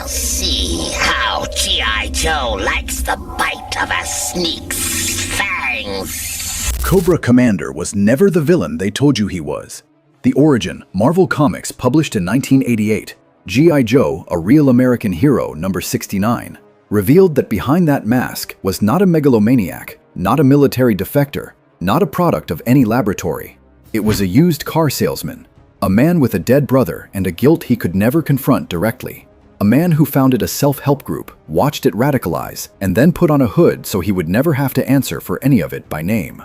shall see how G.I. Joe likes the bite of a sneak's fangs. Cobra Commander was never the villain they told you he was. The Origin, Marvel Comics, published in 1988, G.I. Joe, a Real American Hero, number 69, revealed that behind that mask was not a megalomaniac, not a military defector, not a product of any laboratory. It was a used car salesman, a man with a dead brother and a guilt he could never confront directly. A man who founded a self-help group, watched it radicalize, and then put on a hood so he would never have to answer for any of it by name.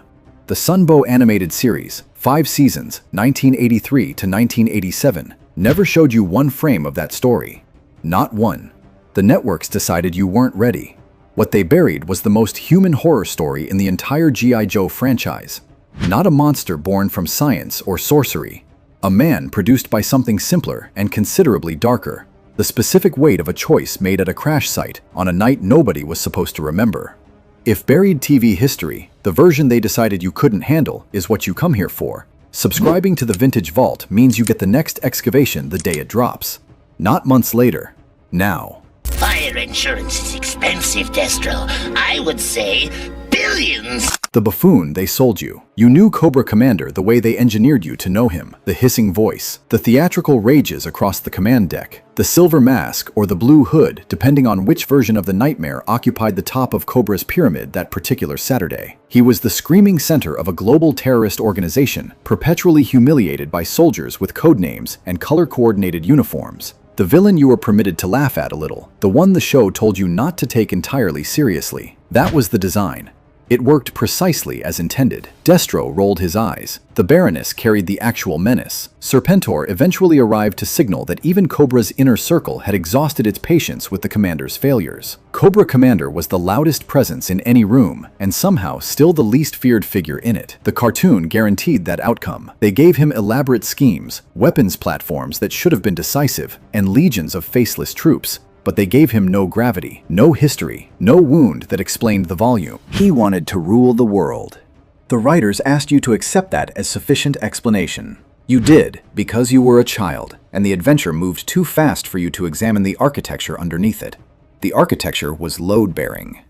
The Sunbow animated series, 5 seasons, 1983 to 1987, never showed you one frame of that story. Not one. The networks decided you weren't ready. What they buried was the most human horror story in the entire G.I. Joe franchise. Not a monster born from science or sorcery. A man produced by something simpler and considerably darker. The specific weight of a choice made at a crash site on a night nobody was supposed to remember. If buried TV history, the version they decided you couldn't handle, is what you come here for, subscribing to the Vintage Vault means you get the next excavation the day it drops. Not months later. Now. Fire insurance is expensive, Destro. I would say billions. The buffoon they sold you. You knew Cobra Commander the way they engineered you to know him. The hissing voice, the theatrical rages across the command deck, the silver mask or the blue hood, depending on which version of the nightmare occupied the top of Cobra's pyramid that particular Saturday. He was the screaming center of a global terrorist organization, perpetually humiliated by soldiers with code names and color-coordinated uniforms. The villain you were permitted to laugh at a little, the one the show told you not to take entirely seriously. That was the design. It worked precisely as intended. Destro rolled his eyes. The Baroness carried the actual menace. Serpentor eventually arrived to signal that even Cobra's inner circle had exhausted its patience with the Commander's failures. Cobra Commander was the loudest presence in any room, and somehow still the least feared figure in it. The cartoon guaranteed that outcome. They gave him elaborate schemes, weapons platforms that should have been decisive, and legions of faceless troops. But they gave him no gravity, no history, no wound that explained the volume. He wanted to rule the world. The writers asked you to accept that as sufficient explanation. You did, because you were a child, and the adventure moved too fast for you to examine the architecture underneath it. The architecture was load-bearing,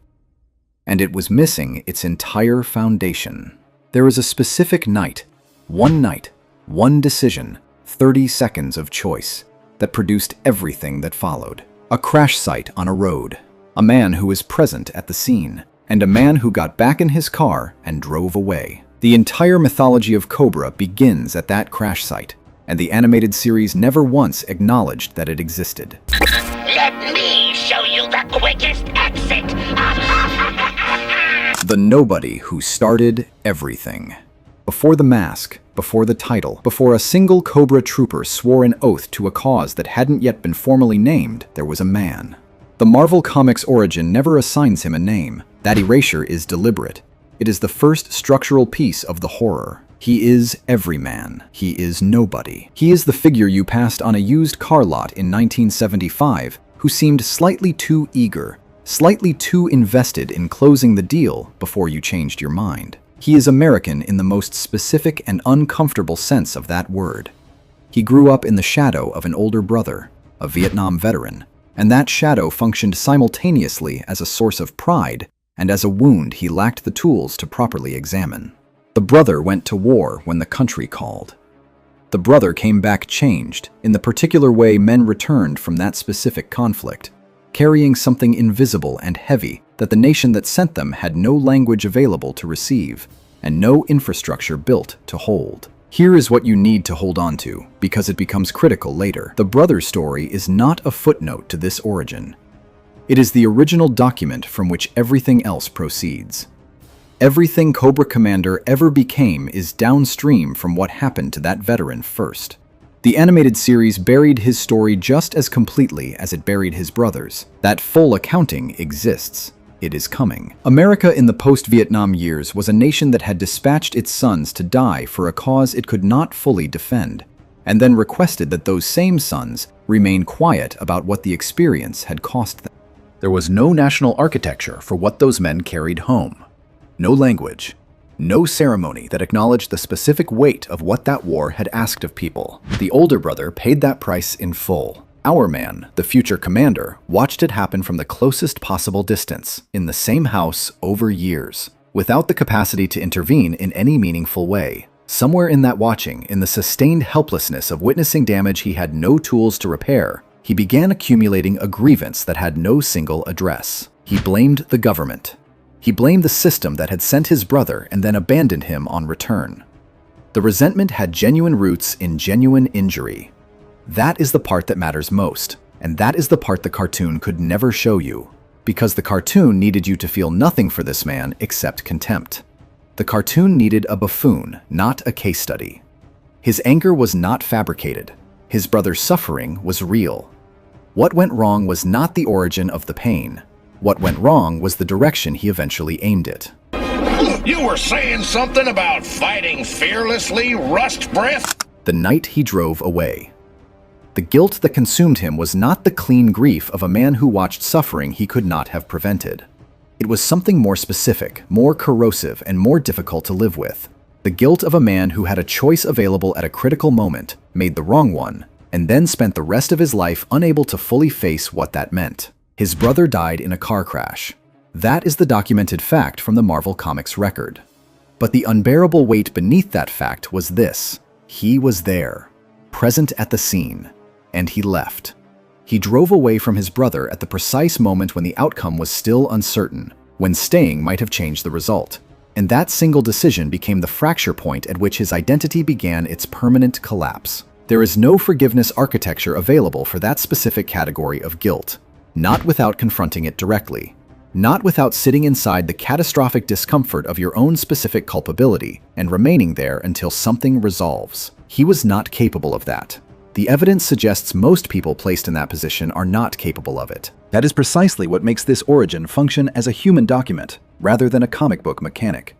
and it was missing its entire foundation. There is a specific night, one decision, 30 seconds of choice, that produced everything that followed. A crash site on a road, a man who was present at the scene, and a man who got back in his car and drove away. The entire mythology of Cobra begins at that crash site, and the animated series never once acknowledged that it existed. Let me show you the quickest exit. The nobody who started everything. Before the mask, before the title, before a single Cobra trooper swore an oath to a cause that hadn't yet been formally named, there was a man. The Marvel Comics Origin never assigns him a name. That erasure is deliberate. It is the first structural piece of the horror. He is everyman. He is nobody. He is the figure you passed on a used car lot in 1975 who seemed slightly too eager, slightly too invested in closing the deal before you changed your mind. He is American in the most specific and uncomfortable sense of that word. He grew up in the shadow of an older brother, a Vietnam veteran, and that shadow functioned simultaneously as a source of pride and as a wound he lacked the tools to properly examine. The brother went to war when the country called. The brother came back changed in the particular way men returned from that specific conflict, carrying something invisible and heavy that the nation that sent them had no language available to receive and no infrastructure built to hold. Here is what you need to hold on to, because it becomes critical later. The brother story is not a footnote to this origin. It is the original document from which everything else proceeds. Everything Cobra Commander ever became is downstream from what happened to that veteran first. The animated series buried his story just as completely as it buried his brother's. That full accounting exists. It is coming. America in the post-Vietnam years was a nation that had dispatched its sons to die for a cause it could not fully defend, and then requested that those same sons remain quiet about what the experience had cost them. There was no national architecture for what those men carried home. No language. No ceremony that acknowledged the specific weight of what that war had asked of people. The older brother paid that price in full. our man, the future commander, watched it happen from the closest possible distance, in the same house over years, without the capacity to intervene in any meaningful way. Somewhere in that watching, in the sustained helplessness of witnessing damage he had no tools to repair, he began accumulating a grievance that had no single address. He blamed the government. He blamed the system that had sent his brother and then abandoned him on return. The resentment had genuine roots in genuine injury. That is the part that matters most, and that is the part the cartoon could never show you, because the cartoon needed you to feel nothing for this man except contempt. The cartoon needed a buffoon, not a case study. His anger was not fabricated. His brother's suffering was real. What went wrong was not the origin of the pain. What went wrong was the direction he eventually aimed it. You were saying something about fighting fearlessly, rust breath? The night he drove away. The guilt that consumed him was not the clean grief of a man who watched suffering he could not have prevented. It was something more specific, more corrosive, and more difficult to live with. The guilt of a man who had a choice available at a critical moment, made the wrong one, and then spent the rest of his life unable to fully face what that meant. His brother died in a car crash. That is the documented fact from the Marvel Comics record. But the unbearable weight beneath that fact was this: he was there, present at the scene, and he left. He drove away from his brother at the precise moment when the outcome was still uncertain, when staying might have changed the result. And that single decision became the fracture point at which his identity began its permanent collapse. There is no forgiveness architecture available for that specific category of guilt, not without confronting it directly, not without sitting inside the catastrophic discomfort of your own specific culpability and remaining there until something resolves. He was not capable of that. The evidence suggests most people placed in that position are not capable of it. That is precisely what makes this origin function as a human document, rather than a comic book mechanic.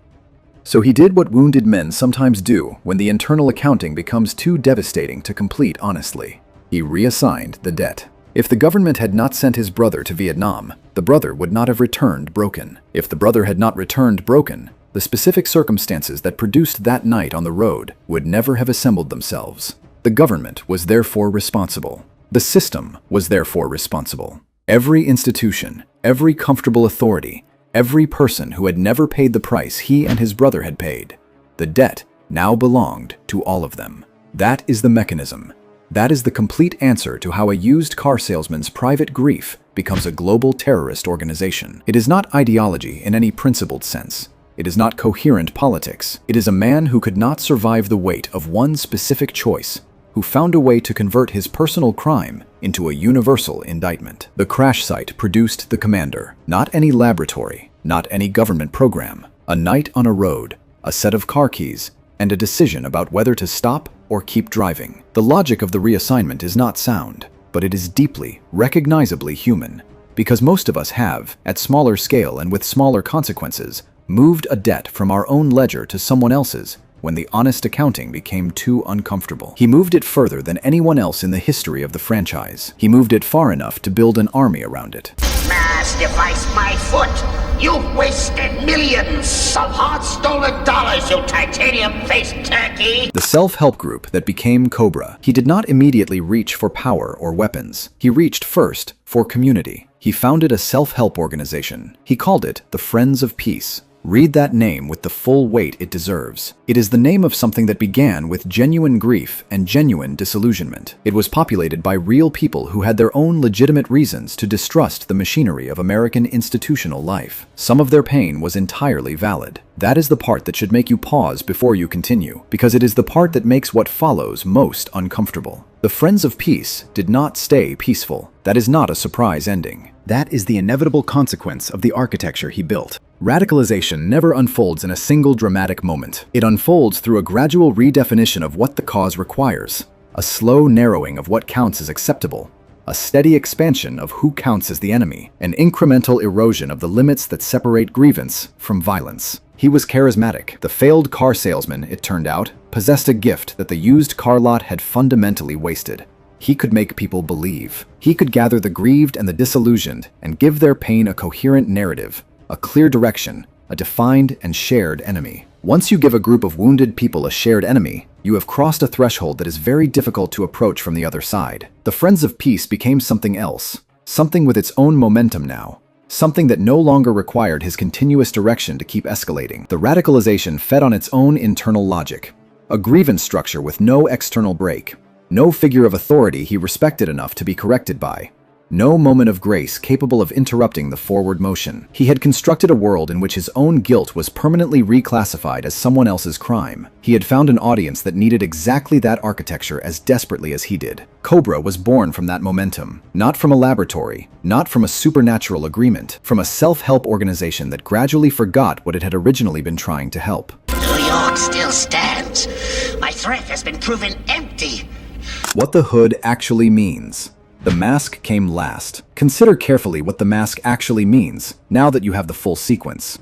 So he did what wounded men sometimes do when the internal accounting becomes too devastating to complete honestly. He reassigned the debt. If the government had not sent his brother to Vietnam, the brother would not have returned broken. If the brother had not returned broken, the specific circumstances that produced that night on the road would never have assembled themselves. The government was therefore responsible. The system was therefore responsible. Every institution, every comfortable authority, every person who had never paid the price he and his brother had paid. The debt now belonged to all of them. That is the mechanism. That is the complete answer to how a used car salesman's private grief becomes a global terrorist organization. It is not ideology in any principled sense. It is not coherent politics. It is a man who could not survive the weight of one specific choice, who found a way to convert his personal crime into a universal indictment. The crash site produced the commander, not any laboratory, not any government program. A night on a road, a set of car keys, and a decision about whether to stop or keep driving. The logic of the reassignment is not sound, but it is deeply, recognizably human, because most of us have, at smaller scale and with smaller consequences, moved a debt from our own ledger to someone else's when the honest accounting became too uncomfortable. He moved it further than anyone else in the history of the franchise. He moved it far enough to build an army around it. Smash device my foot! You've wasted millions of hard-stolen dollars, you titanium-faced turkey! The self-help group that became Cobra. He did not immediately reach for power or weapons. He reached first for community. He founded a self-help organization. He called it the Friends of Peace. Read that name with the full weight it deserves. It is the name of something that began with genuine grief and genuine disillusionment. It was populated by real people who had their own legitimate reasons to distrust the machinery of American institutional life. Some of their pain was entirely valid. That is the part that should make you pause before you continue, because it is the part that makes what follows most uncomfortable. The Friends of Peace did not stay peaceful. That is not a surprise ending. That is the inevitable consequence of the architecture he built. Radicalization never unfolds in a single dramatic moment. It unfolds through a gradual redefinition of what the cause requires, a slow narrowing of what counts as acceptable, a steady expansion of who counts as the enemy, an incremental erosion of the limits that separate grievance from violence. He was charismatic. The failed car salesman, it turned out, possessed a gift that the used car lot had fundamentally wasted. He could make people believe. He could gather the grieved and the disillusioned and give their pain a coherent narrative, a clear direction, a defined and shared enemy. Once you give a group of wounded people a shared enemy, You have crossed a threshold that is very difficult to approach from the other side. The Friends of Peace became something else, something with its own momentum now, something that no longer required his continuous direction to keep escalating. The radicalization fed on its own internal logic, a grievance structure with no external break, no figure of authority he respected enough to be corrected by, no moment of grace capable of interrupting the forward motion. He had constructed a world in which his own guilt was permanently reclassified as someone else's crime. He had found an audience that needed exactly that architecture as desperately as he did. Cobra was born from that momentum, not from a laboratory, not from a supernatural agreement, from a self-help organization that gradually forgot what it had originally been trying to help. New York still stands. My threat has been proven empty. What the hood actually means. The mask came last. Consider carefully what the mask actually means, now that you have the full sequence.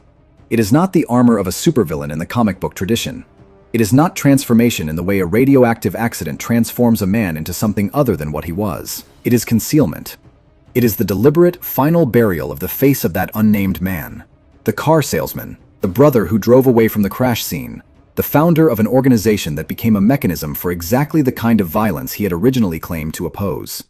It is not the armor of a supervillain in the comic book tradition. It is not transformation in the way a radioactive accident transforms a man into something other than what he was. It is concealment. It is the deliberate, final burial of the face of that unnamed man. The car salesman, the brother who drove away from the crash scene, the founder of an organization that became a mechanism for exactly the kind of violence he had originally claimed to oppose.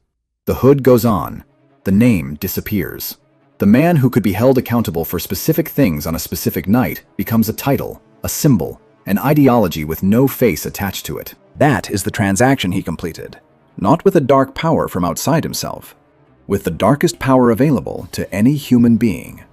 The hood goes on. The name disappears. The man who could be held accountable for specific things on a specific night becomes a title, a symbol, an ideology with no face attached to it. That is the transaction he completed, not with a dark power from outside himself, with the darkest power available to any human being.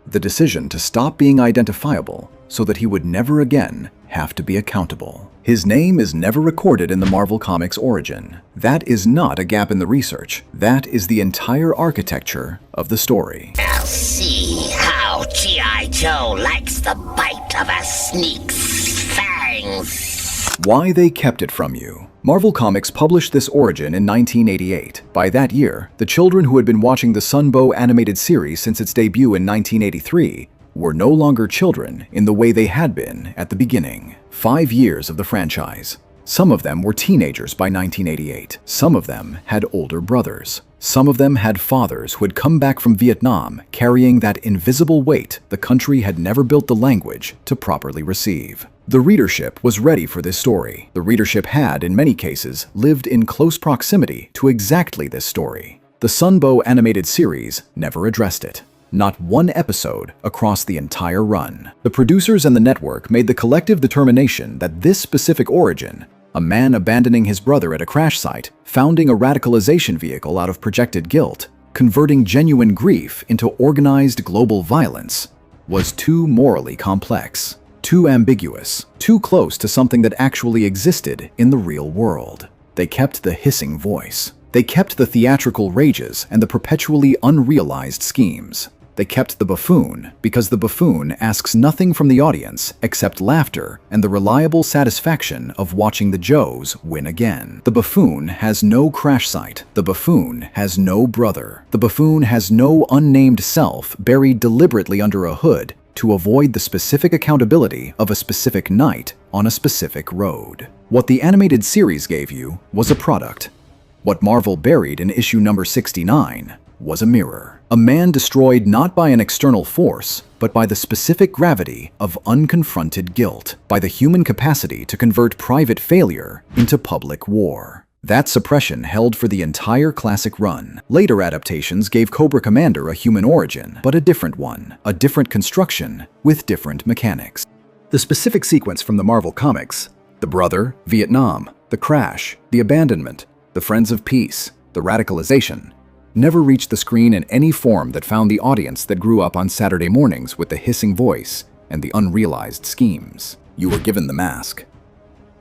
The decision to stop being identifiable so that he would never again have to be accountable. His name is never recorded in the Marvel Comics origin. That is not a gap in the research. That is the entire architecture of the story. I'll see how G.I. Joe likes the bite of a sneak's fangs. Why they kept it from you. Marvel Comics published this origin in 1988. By that year, the children who had been watching the Sunbow animated series since its debut in 1983 were no longer children in the way they had been at the beginning. 5 years of the franchise. Some of them were teenagers by 1988. Some of them had older brothers. Some of them had fathers who had come back from Vietnam carrying that invisible weight the country had never built the language to properly receive. The readership was ready for this story. The readership had, in many cases, lived in close proximity to exactly this story. The Sunbow animated series never addressed it. Not one episode across the entire run. The producers and the network made the collective determination that this specific origin, a man abandoning his brother at a crash site, founding a radicalization vehicle out of projected guilt, converting genuine grief into organized global violence, was too morally complex, too ambiguous, too close to something that actually existed in the real world. They kept the hissing voice. They kept the theatrical rages and the perpetually unrealized schemes. They kept the buffoon because the buffoon asks nothing from the audience except laughter and the reliable satisfaction of watching the Joes win again. The buffoon has no crash site. The buffoon has no brother. The buffoon has no unnamed self buried deliberately under a hood to avoid the specific accountability of a specific night on a specific road. What the animated series gave you was a product. What Marvel buried in issue number 69 was a mirror. A man destroyed not by an external force, but by the specific gravity of unconfronted guilt, by the human capacity to convert private failure into public war. That suppression held for the entire classic run. Later adaptations gave Cobra Commander a human origin, but a different one, a different construction, with different mechanics. The specific sequence from the Marvel Comics, the brother, Vietnam, the crash, the abandonment, the Friends of Peace, the radicalization, never reached the screen in any form that found the audience that grew up on Saturday mornings with the hissing voice and the unrealized schemes. You were given the mask.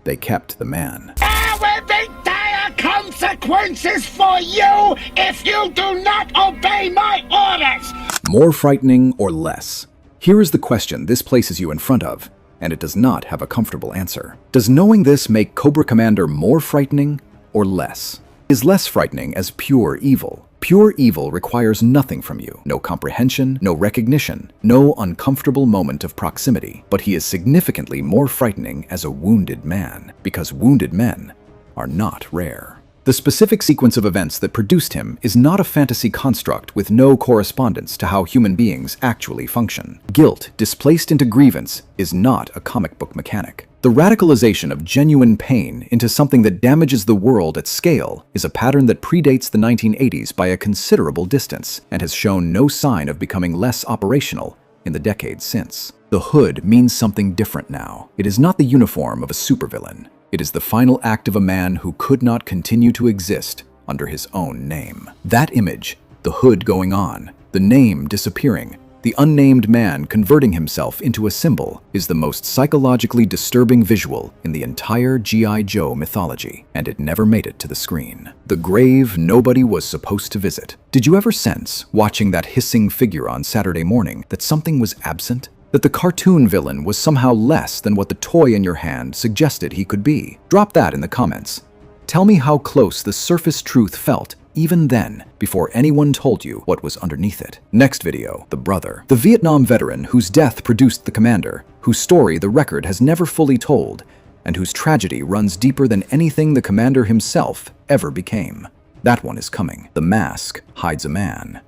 They kept the man. There will be dire consequences for you if you do not obey my orders! More frightening or less? Here is the question this places you in front of, and it does not have a comfortable answer. Does knowing this make Cobra Commander more frightening or less? Is less frightening as pure evil? Pure evil requires nothing from you. No comprehension, no recognition, no uncomfortable moment of proximity. But he is significantly more frightening as a wounded man, because wounded men are not rare. The specific sequence of events that produced him is not a fantasy construct with no correspondence to how human beings actually function. Guilt, displaced into grievance, is not a comic book mechanic. The radicalization of genuine pain into something that damages the world at scale is a pattern that predates the 1980s by a considerable distance and has shown no sign of becoming less operational in the decades since. The hood means something different now. It is not the uniform of a supervillain. It is the final act of a man who could not continue to exist under his own name. That image, the hood going on, the name disappearing, the unnamed man converting himself into a symbol, is the most psychologically disturbing visual in the entire G.I. Joe mythology, and it never made it to the screen. The grave nobody was supposed to visit. Did you ever sense, watching that hissing figure on Saturday morning, that something was absent? That the cartoon villain was somehow less than what the toy in your hand suggested he could be? Drop that in the comments. Tell me how close the surface truth felt even then, before anyone told you what was underneath it. Next video, the brother. The Vietnam veteran whose death produced the commander, whose story the record has never fully told, and whose tragedy runs deeper than anything the commander himself ever became. That one is coming. The mask hides a man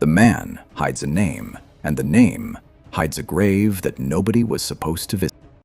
hides a name, and the name hides a grave that nobody was supposed to visit.